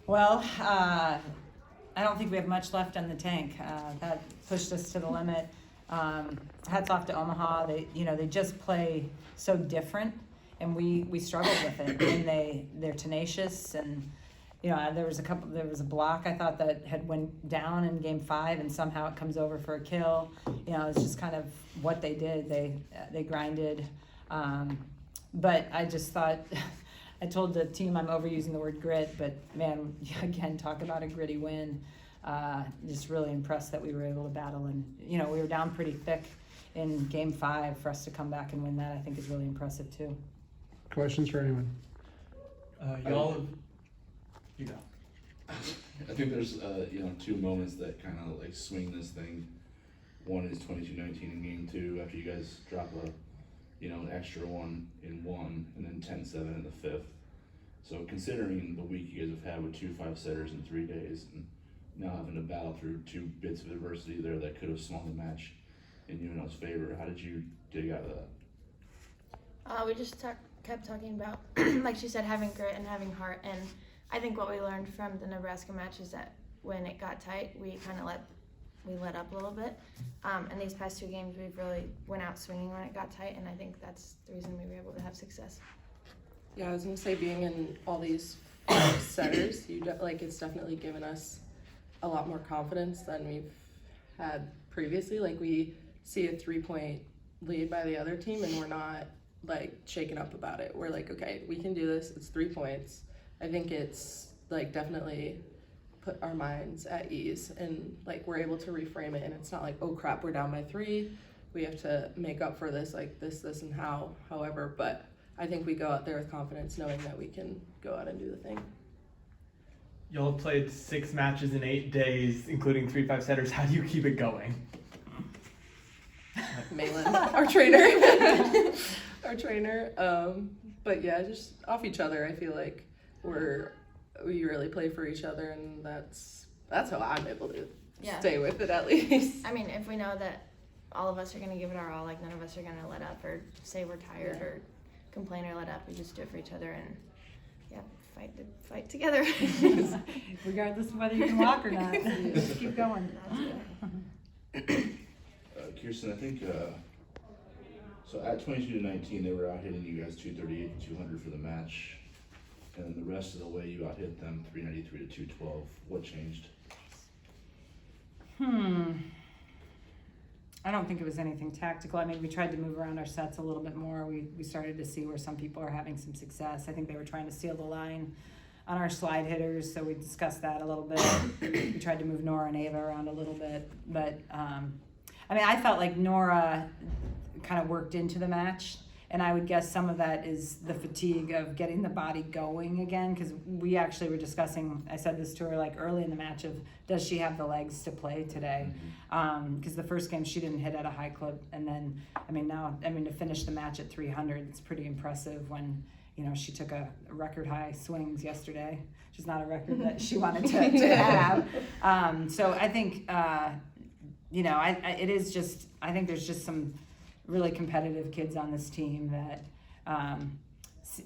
Well, I don't think we have much left in the tank. That pushed us to the limit. Hats off to Omaha. They just play so different, and we struggled with it. And they're tenacious, and there was a block I thought that had went down in game 5, and somehow it comes over for a kill. It's just kind of what they did. They grinded, but I just thought. I told the team I'm overusing the word grit, but man, again, talk about a gritty win. Just really impressed that we were able to battle, and we were down pretty thick in game 5. For us to come back and win that, I think is really impressive too. Questions for anyone? You go. I think there's two moments that kind of like swing this thing. One is 22-19 in game 2 after you guys drop an extra one in 1, and then 10-7 in the 5th. So considering the week you guys have had with 2 5-setters in 3 days, and now having to battle through 2 bits of adversity there that could have swung the match in UNO's favor, how did you dig out of that? We just kept talking about, like she said, having grit and having heart. And I think what we learned from the Nebraska match is that when it got tight, we kind of let up a little bit. And these past 2 games, we've really went out swinging when it got tight, and I think that's the reason we were able to have success. Yeah, I was gonna say, being in all these setters, it's definitely given us a lot more confidence than we've had previously. Like, we see a 3-point lead by the other team, and we're not shaken up about it. We're like, okay, we can do this. It's 3 points. I think it's definitely put our minds at ease, and we're able to reframe it, and it's not like, oh crap, we're down by 3, we have to make up for this, this and however, but I think we go out there with confidence, knowing that we can go out and do the thing. Y'all have played 6 matches in 8 days, including 3 5-setters. How do you keep it going? Malin, our trainer. But yeah, just off each other. I feel like we really play for each other, and that's how I'm able to stay with it, at least. I mean, if we know that all of us are going to give it our all, none of us are going to let up or say we're tired or complain or let up. We just do it for each other, and fight together. Regardless of whether you can walk or not, just keep going. Kirsten, I think so at 22-19 they were out hitting you guys 238-200 for the match, and then the rest of the way you out hit them 393-212. What changed? I don't think it was anything tactical. I mean, we tried to move around our sets a little bit more. We started to see where some people are having some success. I think they were trying to seal the line on our slide hitters, so we discussed that a little bit. We tried to move Norah and Ava around a little bit, but I felt like Norah kind of worked into the match, and I would guess some of that is the fatigue of getting the body going again, because we actually were discussing, I said this to her early in the match, of does she have the legs to play today, because the first game she didn't hit at a high clip, and then to finish the match at 300, it's pretty impressive when she took a record high swings yesterday, which is not a record that she wanted to have. So I think it is just, I think there's just some really competitive kids on this team that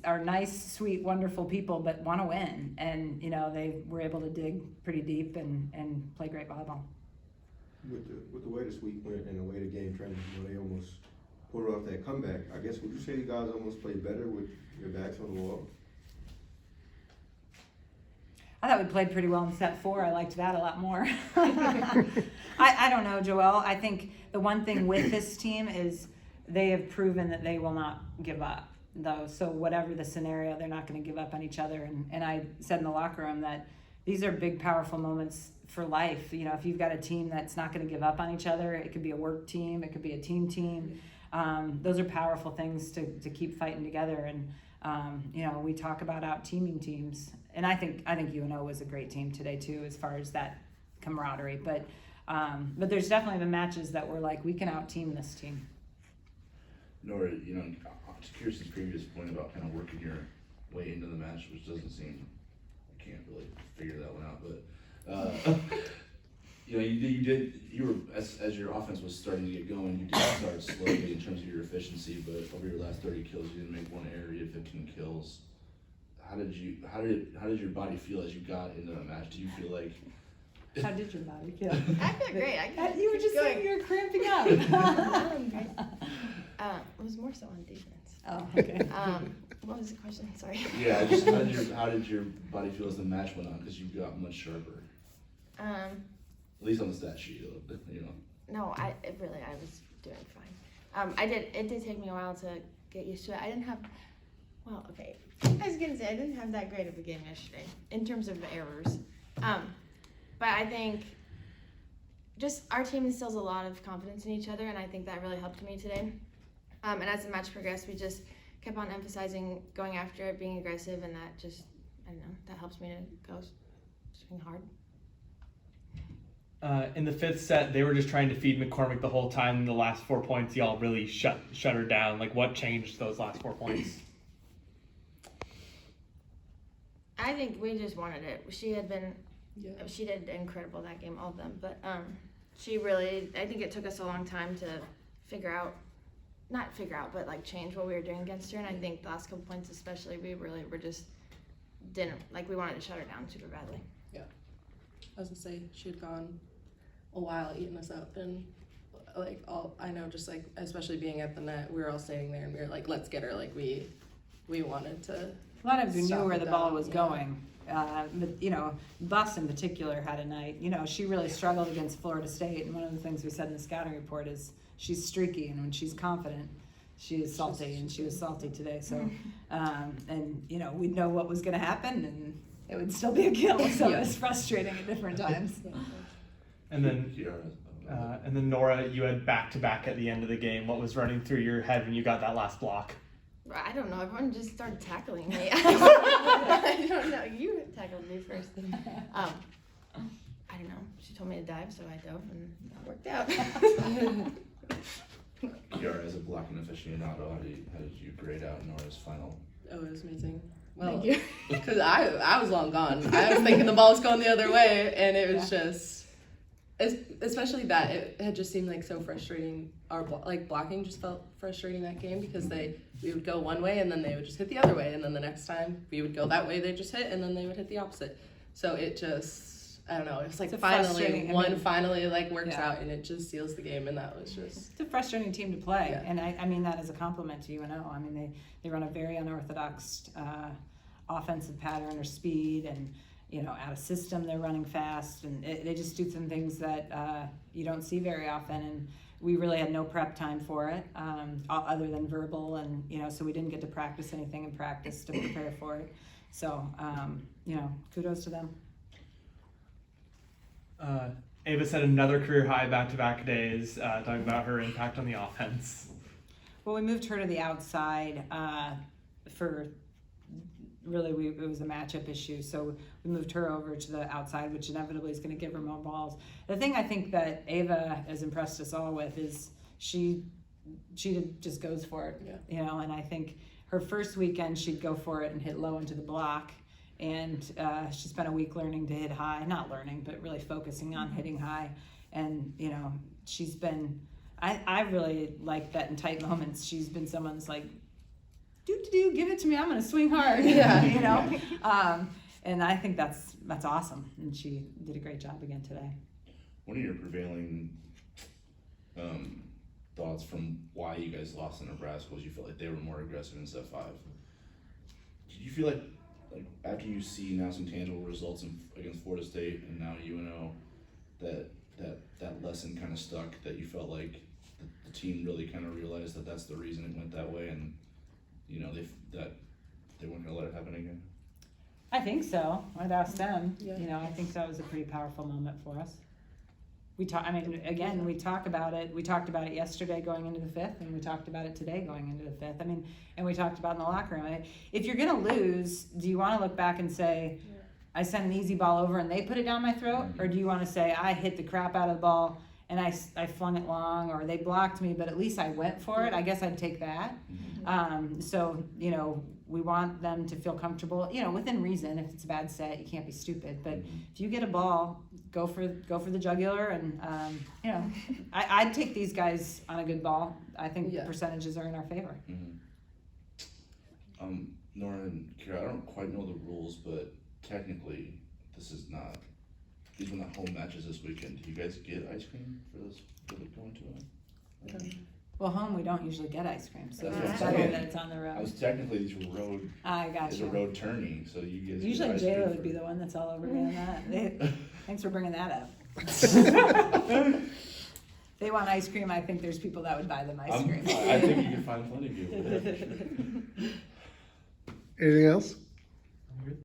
are nice, sweet, wonderful people, but want to win. And, they were able to dig pretty deep and play great volleyball. With the way this week went and the way the game trended, they almost pulled off that comeback. I guess, would you say you guys almost played better with your backs on the wall? I thought we played pretty well in set 4. I liked that a lot more. I don't know, Joelle. I think the one thing with this team is they have proven that they will not give up, though. So whatever the scenario, they're not going to give up on each other. And I said in the locker room that these are big, powerful moments for life. If you've got a team that's not going to give up on each other, it could be a work team, it could be a team. Those are powerful things to keep fighting together. And we talk about out-teaming teams. And I think UNO was a great team today too, as far as that camaraderie. But there's definitely been matches that were we can out-team this team. Norah, to Kirsten's previous point about kind of working your way into the match, which doesn't seem, I can't really figure that one out, but you were as your offense was starting to get going, you did start slowly in terms of your efficiency, but over your last 30 kills, you didn't make one error, you had 15 kills. how did your body feel as you got into that match? Did you feel like? How did your body feel? I feel great. You were just saying you were cramping up. It was more so on defense. Oh, okay. What was the question? Sorry. Yeah, just how did your body feel as the match went on? Because you got much sharper. At least on the stat sheet, you know. No, I was doing fine. It did take me a while to get used to it. I didn't have, well, okay. I was gonna say I didn't have that great of a game yesterday in terms of errors. But I think just our team instills a lot of confidence in each other, and I think that really helped me today. And as the match progressed, we just kept on emphasizing going after it, being aggressive, and that just, I don't know, that helps me to go swing hard. In the fifth set, they were just trying to feed McCormick the whole time. In the last 4 points, y'all really shut her down. Like, what changed those last 4 points? I think we just wanted it. She did incredible that game, all of them. But I think it took us a long time to but like change what we were doing against her. And I think the last couple points especially, we really were just we wanted to shut her down super badly. Yeah. I was gonna say, she had gone a while eating us up, and I know, just like, especially being at the net, we were all standing there and we were like, let's get her. Like, we wanted to. A lot of you knew stop where it the down, ball was yeah. going. But, you know, Bus in particular had a night. You know, she really struggled against Florida State, and one of the things we said in the scouting report is she's streaky, and when she's confident, she is salty, and she was salty today. So, and, you know, we'd know what was going to happen, and it would still be a kill. So it was frustrating at different times. And then Norah, you had back-to-back at the end of the game. What was running through your head when you got that last block? I don't know. Everyone just started tackling me. I don't know. You tackled me first. I don't know. She told me to dive, so I dove, and that worked out. Kiara, as a blocking aficionado, how did you grade out Nora's final? Oh, it was amazing. Well, Thank you. because I was long gone. I was thinking the ball was going the other way, and it was just, especially that, it had just seemed like so frustrating. Our blocking just felt frustrating that game, because we would go one way and then they would just hit the other way, and then the next time we would go that way, they just hit, and then they would hit the opposite. So it just, I don't know, it's like finally works out, and it just seals the game, and that was just. It's a frustrating team to play, Yeah. and I mean that as a compliment to UNO. I mean, they run a very unorthodox offensive pattern or speed, and, you know, out of system they're running fast, and they just do some things that you don't see very often, and we really had no prep time for it, other than verbal, and, you know, so we didn't get to practice anything in practice to prepare for it. So, you know, kudos to them. Ava set another career high back-to-back days, talking about her impact on the offense. Well, we moved her to the outside for really, it was a matchup issue. So we moved her over to the outside, which inevitably is going to give her more balls. The thing I think that Ava has impressed us all with is she just goes for it, you know, and I think her first weekend she'd go for it and hit low into the block. And she spent a week learning to hit high, not learning, but really focusing on hitting high. And, you know, she's been, I really like that in tight moments. She's been someone that's like, give it to me, I'm going to swing hard, you know. And I think that's awesome. And she did a great job again today. One of your prevailing thoughts from why you guys lost in Nebraska was you felt like they were more aggressive in set 5. Did you feel like after you see now some tangible results against Florida State and now UNO, that lesson kind of stuck, that you felt like the team really kind of realized that that's the reason it went that way, and, you know, they weren't going to let it happen again? I think so. I'd ask them. Yeah. You know, I think that was a pretty powerful moment for us. We talk about it. We talked about it yesterday going into the 5th, and we talked about it today going into the 5th. I mean, and we talked about it in the locker room. If you're going to lose, do you want to look back and say, I sent an easy ball over and they put it down my throat? Or do you want to say, I hit the crap out of the ball and I flung it long, or they blocked me, but at least I went for it? I guess I'd take that. So, you know, we want them to feel comfortable, you know, within reason. If it's a bad set, you can't be stupid. But if you get a ball, go for the jugular, and you know, I'd take these guys on a good ball. I think the percentages are in our favor. Norah and Kiara, I don't quite know the rules, but technically, this is not, these were not home matches this weekend. Do you guys get ice cream for this, for the going to it? Well, home, we don't usually get ice cream, so That's what I'm it's better saying. that it's on the I was road. technically, these were road, I got it's a you. road tourney, so you guys. get Usually ice Jayla cream would for- be the one that's all over me on that. Thanks for bringing that up. They want ice cream, I think there's people that would buy them ice I cream. think you can find plenty of people. Yeah, for sure. Anything else?